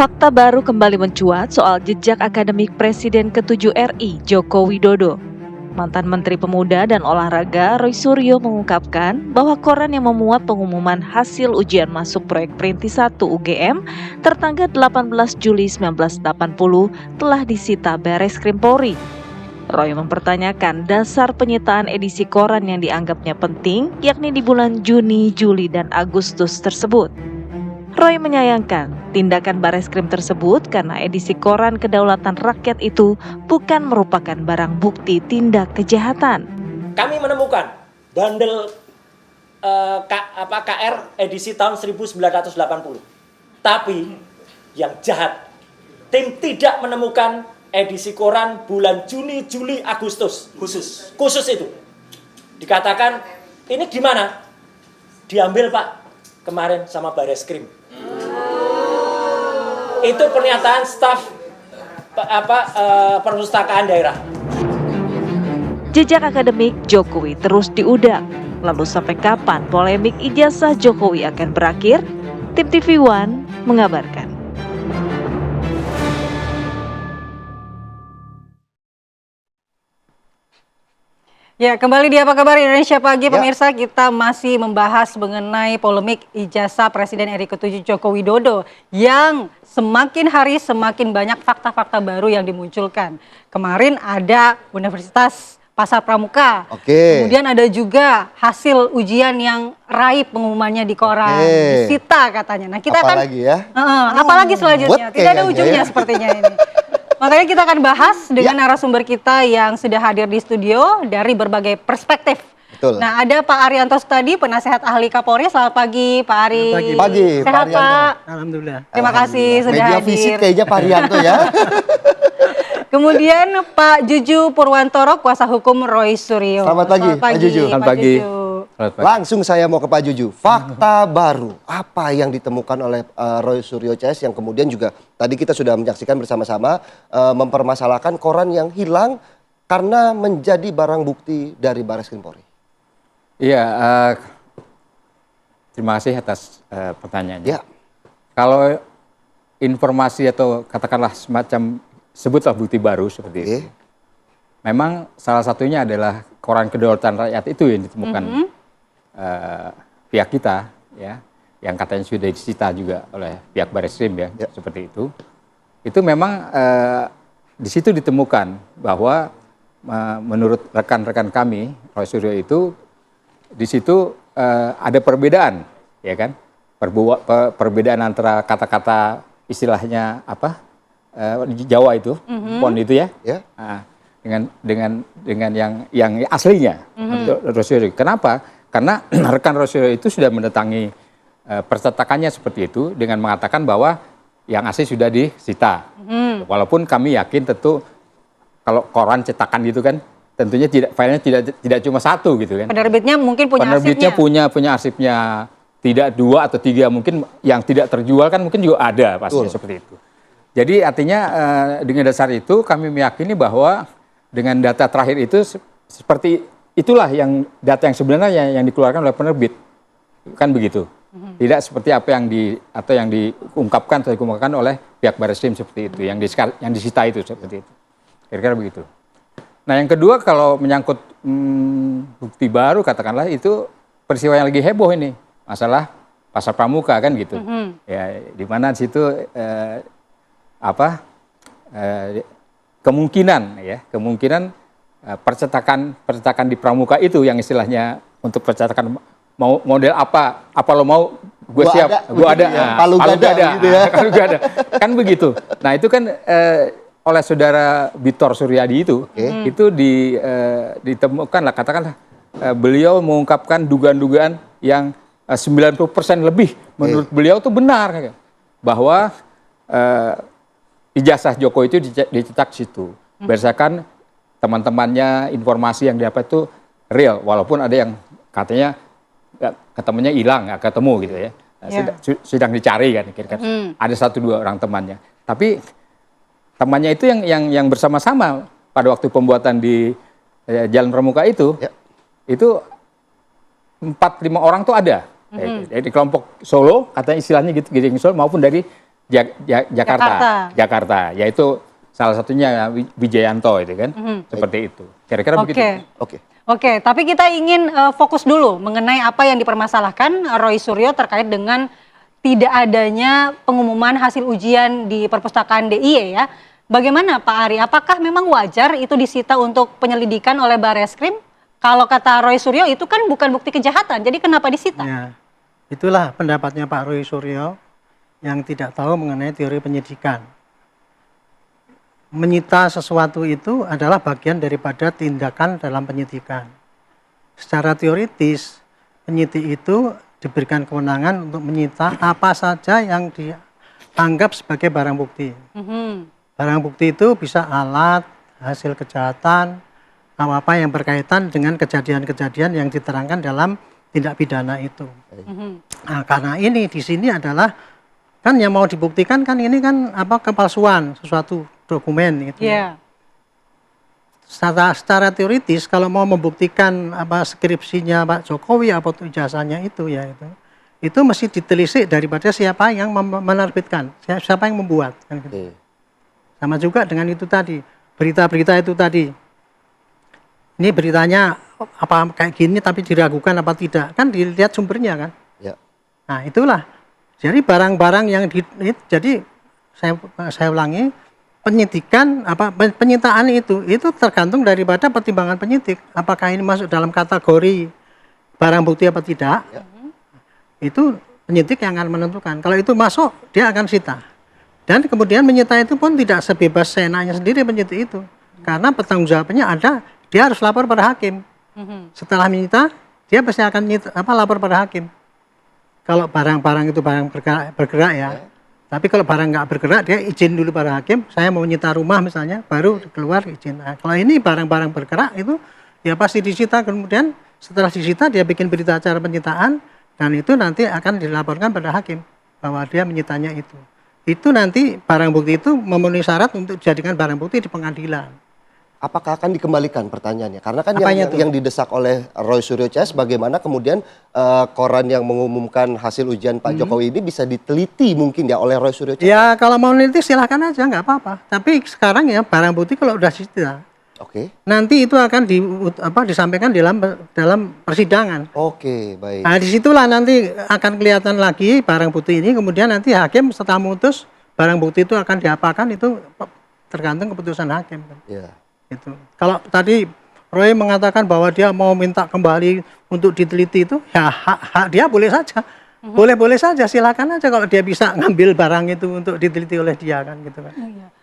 Fakta baru kembali mencuat soal jejak akademik Presiden ke-7 RI, Joko Widodo. Mantan Menteri Pemuda dan Olahraga Roy Suryo mengungkapkan bahwa koran yang memuat pengumuman hasil ujian masuk proyek Perintis 1 UGM tertanggal 18 Juli 1980 telah disita Bareskrim Polri. Roy mempertanyakan dasar penyitaan edisi koran yang dianggapnya penting, yakni di bulan Juni, Juli, dan Agustus tersebut. Roy menyayangkan tindakan Bareskrim tersebut karena edisi koran Kedaulatan Rakyat itu bukan merupakan barang bukti tindak kejahatan. Kami menemukan bandel KR edisi tahun 1980. Tapi yang jahat, tim tidak menemukan edisi koran bulan Juni, Juli, Agustus khusus itu. Dikatakan ini gimana? Diambil Pak kemarin sama Bareskrim. Itu pernyataan staf perpustakaan daerah. Jejak akademik Jokowi terus diudak. Lalu sampai kapan polemik ijazah Jokowi akan berakhir? Tim TV One mengabarkan. Ya, kembali di Apa Kabar Indonesia Pagi, pemirsa. Kita masih membahas mengenai polemik ijazah Presiden RI ke-7 Joko Widodo yang semakin hari semakin banyak fakta-fakta baru yang dimunculkan. Kemarin ada Universitas Pasar Pramuka. Kemudian ada juga hasil ujian yang raib pengumumannya di koran, disita katanya. Nah, kita apalagi ya? Apalagi selanjutnya? Tidak ada ujungnya sepertinya ini. Makanya kita akan bahas dengan narasumber kita yang sudah hadir di studio dari berbagai perspektif. Betul. Nah, ada Pak Arianto Sutadi, penasehat ahli Kapolri. Selamat pagi, Pak Ari. Pagi, sehat Pak. Alhamdulillah. Terima kasih sudah Media hadir. visit kayaknya Pak Arianto ya. Kemudian Pak Juju Purwantoro, kuasa hukum Roy Suryo. Selamat pagi, Pak Juju. Pak Selamat pagi. Juju. Langsung saya mau ke Pak Juju. Fakta baru apa yang ditemukan oleh Roy Suryo CS yang kemudian juga tadi kita sudah menyaksikan bersama-sama mempermasalahkan koran yang hilang karena menjadi barang bukti dari Bareskrim Polri. Iya, terima kasih atas pertanyaannya. Ya. Kalau informasi atau katakanlah semacam sebutlah bukti baru seperti itu. Memang salah satunya adalah koran Kedaulatan Rakyat itu yang ditemukan pihak kita, ya, yang katanya sudah disita juga oleh pihak Bareskrim ya, seperti itu. Itu memang di situ ditemukan bahwa menurut rekan-rekan kami, Roy Suryo itu di situ ada perbedaan, ya kan? Perbedaan antara kata-kata istilahnya apa di Jawa itu, pon itu ya, dengan yang aslinya. Roy Suryo. Kenapa? Karena rekan Roy Suryo itu sudah mendatangi percetakannya seperti itu dengan mengatakan bahwa yang asli sudah disita. Walaupun kami yakin tentu kalau koran cetakan gitu kan tentunya filenya tidak cuma satu gitu kan. Penerbitnya mungkin punya Penerbitnya arsipnya. punya arsipnya tidak 2 atau 3, mungkin yang tidak terjual kan mungkin juga ada pastinya seperti itu. Jadi artinya dengan dasar itu kami meyakini bahwa dengan data terakhir itu seperti itulah yang data yang sebenarnya yang dikeluarkan oleh penerbit, kan begitu. Tidak seperti apa yang diungkapkan atau dikemukakan oleh pihak Bareskrim seperti itu, yang disita itu seperti itu. Kira-kira begitu. Nah, yang kedua kalau menyangkut bukti baru katakanlah itu peristiwa yang lagi heboh ini, masalah Pasar Pramuka kan gitu. Ya, di mana di situ kemungkinan percetakan di Pramuka itu yang istilahnya untuk percetakan mau model apa lo mau gue siap, gue ada, Palu gada gitu ya. Kan begitu. Nah itu kan oleh saudara Bitor Suryadi itu ditemukan lah katakanlah beliau mengungkapkan dugaan-dugaan yang 90% lebih menurut beliau itu benar bahwa ijazah Jokowi itu dicetak situ berdasarkan teman-temannya informasi yang didapat itu real, walaupun ada yang katanya ketemunya hilang, nggak ketemu gitu ya. Sedang dicari kan, kira-kira. Ada 1-2 orang temannya. Tapi temannya itu yang bersama-sama pada waktu pembuatan di Jalan Pramuka itu 4-5 orang tuh ada. Dari kelompok Solo, katanya istilahnya gitu, Giring Solo, maupun dari Jakarta, yaitu salah satunya Wijayanto itu kan, seperti itu. Kira-kira begitu. Oke, tapi kita ingin fokus dulu mengenai apa yang dipermasalahkan Roy Suryo terkait dengan tidak adanya pengumuman hasil ujian di perpustakaan DIY ya. Bagaimana Pak Ari, apakah memang wajar itu disita untuk penyelidikan oleh Barreskrim? Kalau kata Roy Suryo itu kan bukan bukti kejahatan, jadi kenapa disita? Ya, itulah pendapatnya Pak Roy Suryo yang tidak tahu mengenai teori penyidikan. Menyita sesuatu itu adalah bagian daripada tindakan dalam penyidikan. Secara teoritis, penyidik itu diberikan kewenangan untuk menyita apa saja yang dianggap sebagai barang bukti. Barang bukti itu bisa alat, hasil kejahatan, apa-apa yang berkaitan dengan kejadian-kejadian yang diterangkan dalam tindak pidana itu. Nah, karena ini di sini adalah kan yang mau dibuktikan kan ini kan kepalsuan sesuatu dokumen gitu. Yeah. Secara teoritis kalau mau membuktikan skripsinya Pak Jokowi atau ijazahnya itu ya itu mesti ditelisik daripada siapa yang menerbitkan, siapa yang membuat kan gitu. Sama juga dengan itu tadi, berita-berita itu tadi. Ini beritanya apa kayak gini tapi diragukan apa tidak, kan dilihat sumbernya kan. Ya. Nah, itulah. Jadi barang-barang yang jadi saya ulangi, penyidikan penyitaan itu tergantung daripada pertimbangan penyidik. Apakah ini masuk dalam kategori barang bukti apa tidak? Ya. Itu penyidik yang akan menentukan. Kalau itu masuk, dia akan sita. Dan kemudian menyita itu pun tidak sebebas seenaknya sendiri penyidik itu. Karena pertanggungjawabannya ada, dia harus lapor pada hakim. Setelah menyita, dia pasti akan lapor pada hakim. Kalau barang-barang itu barang bergerak ya. Tapi kalau barang nggak bergerak, dia izin dulu pada hakim. Saya mau menyita rumah misalnya, baru keluar izin. Nah, kalau ini barang-barang bergerak itu, ya pasti disita. Kemudian setelah disita, dia bikin berita acara penyitaan, dan itu nanti akan dilaporkan pada hakim bahwa dia menyitanya itu. Itu nanti barang bukti itu memenuhi syarat untuk dijadikan barang bukti di pengadilan. Apakah akan dikembalikan pertanyaannya? Karena kan yang didesak oleh Roy Suryo CS bagaimana kemudian koran yang mengumumkan hasil ujian Pak Jokowi ini bisa diteliti mungkin ya oleh Roy Suryo CS? Ya kalau mau neliti silahkan aja, nggak apa-apa. Tapi sekarang ya barang bukti kalau udah disita, nanti itu akan disampaikan dalam persidangan. Baik. Nah disitulah nanti akan kelihatan lagi barang bukti ini. Kemudian nanti hakim setelah memutus barang bukti itu akan diapakan itu tergantung keputusan hakim. Ya. Itu. Kalau tadi Roy mengatakan bahwa dia mau minta kembali untuk diteliti itu, ya hak dia boleh saja, boleh saja, silakan aja kalau dia bisa ngambil barang itu untuk diteliti oleh dia kan gitu kan.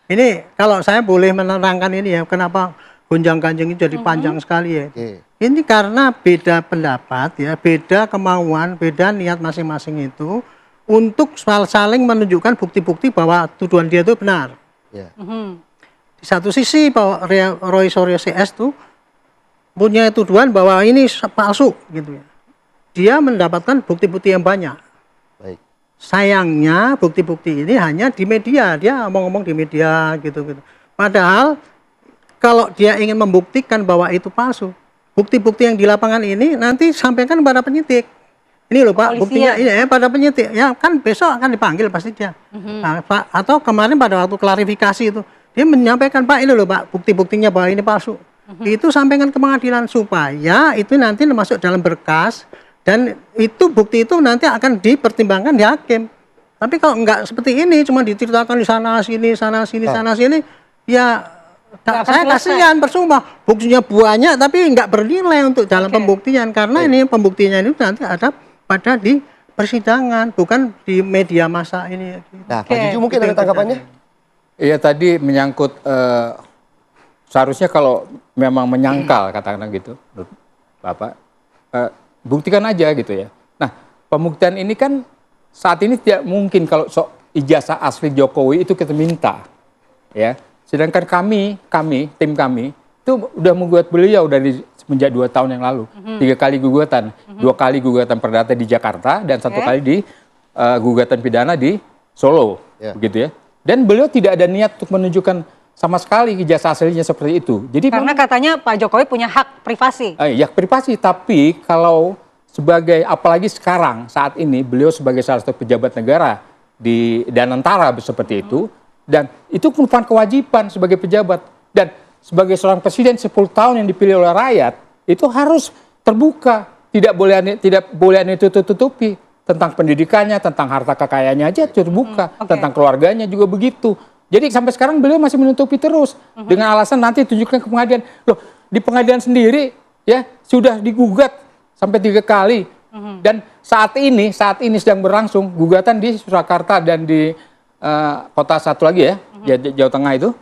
Ini kalau saya boleh menerangkan ini ya, kenapa gonjang-ganjing itu jadi panjang sekali ya. Ini karena beda pendapat ya, beda kemauan, beda niat masing-masing itu untuk saling menunjukkan bukti-bukti bahwa tuduhan dia itu benar. Di satu sisi bahwa Roy Suryo CS itu punya tuduhan bahwa ini palsu gitu ya. Dia mendapatkan bukti-bukti yang banyak. Baik. Sayangnya bukti-bukti ini hanya di media, dia ngomong-ngomong di media gitu. Padahal kalau dia ingin membuktikan bahwa itu palsu, bukti-bukti yang di lapangan ini nanti sampaikan pada penyidik. Ini loh Pak, buktinya ini pada penyidik. Ya kan besok akan dipanggil pasti dia. Nah, Pak, atau kemarin pada waktu klarifikasi itu dia menyampaikan Pak ini loh Pak, bukti-buktinya bahwa ini palsu. Itu sampaikan ke pengadilan supaya itu nanti masuk dalam berkas dan itu bukti itu nanti akan dipertimbangkan di hakim. Tapi kalau enggak seperti ini cuma diceritakan di sana sini ya saya kasihan percuma. Buktinya banyak tapi enggak bernilai untuk dalam pembuktian karena ini pembuktiannya itu nanti ada pada di persidangan bukan di media massa ini. Nah, Pak Juju mungkin ada tanggapannya? Iya tadi menyangkut seharusnya kalau memang menyangkal katakanlah gitu, Bapak, buktikan aja gitu ya. Nah pembuktian ini kan saat ini tidak mungkin kalau ijazah asli Jokowi itu kita minta, ya. Sedangkan tim kami itu udah membuat beliau dari semenjak 2 tahun yang lalu, 3 kali gugatan, 2 kali gugatan perdata di Jakarta dan 1 kali di gugatan pidana di Solo, begitu ya. Dan beliau tidak ada niat untuk menunjukkan sama sekali ijazah aslinya seperti itu. Jadi karena katanya Pak Jokowi punya hak privasi. Ya privasi, tapi kalau sebagai apalagi sekarang saat ini beliau sebagai salah satu pejabat negara di Danantara seperti itu, dan itu merupakan kewajiban sebagai pejabat, dan sebagai seorang presiden 10 tahun yang dipilih oleh rakyat itu harus terbuka, tidak boleh ditutup-tutupi. Tentang pendidikannya, tentang harta kekayaannya aja terbuka, tentang keluarganya juga begitu. Jadi sampai sekarang beliau masih menutupi terus dengan alasan nanti tunjukkan ke pengadilan. Loh, di pengadilan sendiri ya sudah digugat sampai 3 kali. Dan saat ini sedang berlangsung gugatan di Surakarta dan di kota satu lagi ya, Jawa Tengah itu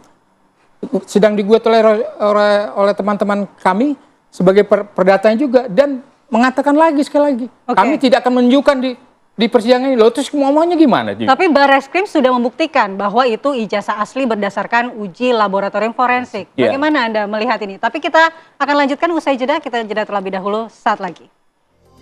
sedang digugat oleh teman-teman kami sebagai perdatanya juga, dan mengatakan lagi sekali lagi, kami tidak akan menunjukkan di persidangan ini. Loh, terus ngomongnya gimana? Tapi Barreskrim sudah membuktikan bahwa itu ijazah asli berdasarkan uji laboratorium forensik. Bagaimana Anda melihat ini? Tapi kita akan lanjutkan usai jeda, kita jeda terlebih dahulu saat lagi.